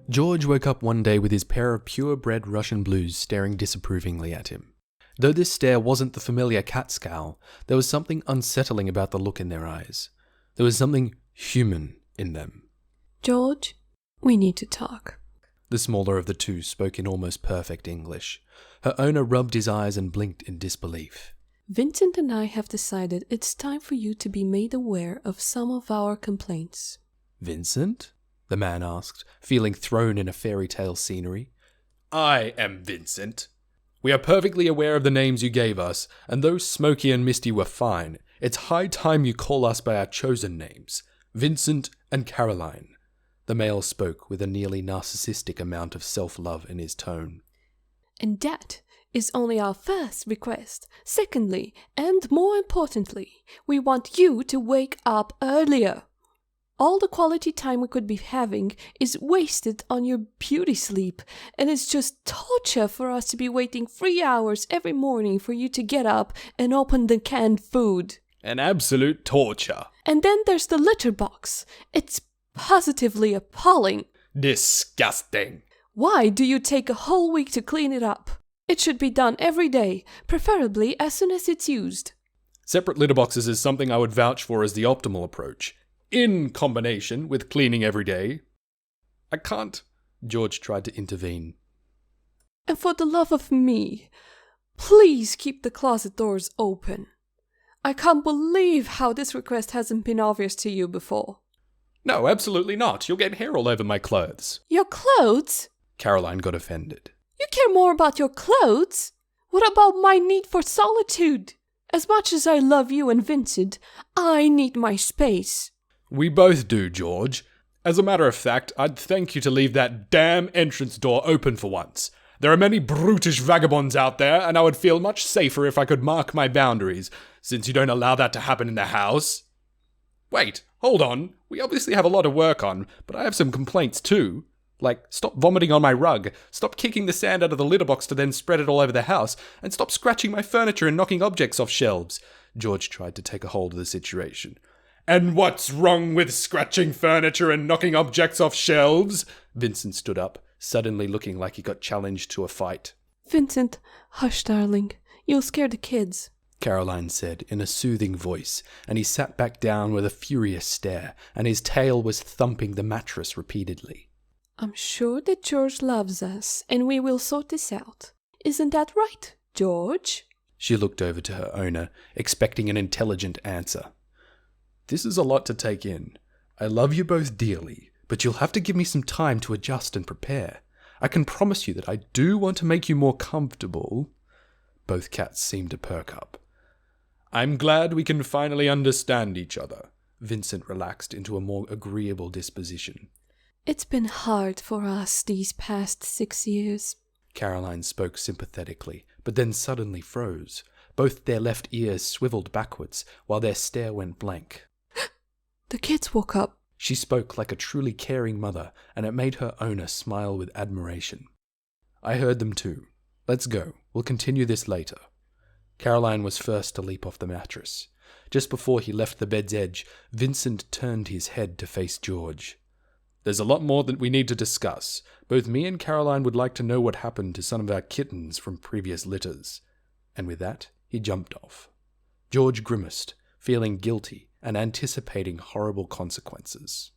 George woke up one day with his pair of purebred Russian blues staring disapprovingly at him. Though this stare wasn't the familiar cat scowl, there was something unsettling about the look in their eyes. There was something human in them. George, we need to talk. The smaller of the two spoke in almost perfect English. Her owner rubbed his eyes and blinked in disbelief. Vincent and I have decided it's time for you to be made aware of some of our complaints. Vincent? The man asked, feeling thrown in a fairy tale scenery. I am Vincent. We are perfectly aware of the names you gave us, and though Smokey and Misty were fine, it's high time you call us by our chosen names, Vincent and Caroline. The male spoke with a nearly narcissistic amount of self-love in his tone. And that is only our first request. Secondly, and more importantly, we want you to wake up earlier. All the quality time we could be having is wasted on your beauty sleep, and it's just torture for us to be waiting 3 hours every morning for you to get up and open the canned food. An absolute torture. And then there's the litter box. It's positively appalling. Disgusting. Why do you take a whole week to clean it up? It should be done every day, preferably as soon as it's used. Separate litter boxes is something I would vouch for as the optimal approach, in combination with cleaning every day. I can't. George tried to intervene. And for the love of me, please keep the closet doors open. I can't believe how this request hasn't been obvious to you before. No, absolutely not. You'll get hair all over my clothes. Your clothes? Caroline got offended. You care more about your clothes? What about my need for solitude? As much as I love you and Vincent, I need my space. We both do, George. As a matter of fact, I'd thank you to leave that damn entrance door open for once. There are many brutish vagabonds out there, and I would feel much safer if I could mark my boundaries, since you don't allow that to happen in the house. Wait, hold on. We obviously have a lot of work on, but I have some complaints too. Like, stop vomiting on my rug, stop kicking the sand out of the litter box to then spread it all over the house, and stop scratching my furniture and knocking objects off shelves. George tried to take a hold of the situation. And what's wrong with scratching furniture and knocking objects off shelves? Vincent stood up, suddenly looking like he got challenged to a fight. Vincent, hush, darling. You'll scare the kids, Caroline said in a soothing voice, and he sat back down with a furious stare, and his tail was thumping the mattress repeatedly. I'm sure that George loves us, and we will sort this out. Isn't that right, George? She looked over to her owner, expecting an intelligent answer. This is a lot to take in. I love you both dearly, but you'll have to give me some time to adjust and prepare. I can promise you that I do want to make you more comfortable. Both cats seemed to perk up. I'm glad we can finally understand each other. Vincent relaxed into a more agreeable disposition. It's been hard for us these past 6 years. Caroline spoke sympathetically, but then suddenly froze. Both their left ears swiveled backwards, while their stare went blank. The kids woke up. She spoke like a truly caring mother, and it made her owner smile with admiration. I heard them too. Let's go. We'll continue this later. Caroline was first to leap off the mattress. Just before he left the bed's edge, Vincent turned his head to face George. There's a lot more that we need to discuss. Both me and Caroline would like to know what happened to some of our kittens from previous litters. And with that, he jumped off. George grimaced, feeling guilty and anticipating horrible consequences.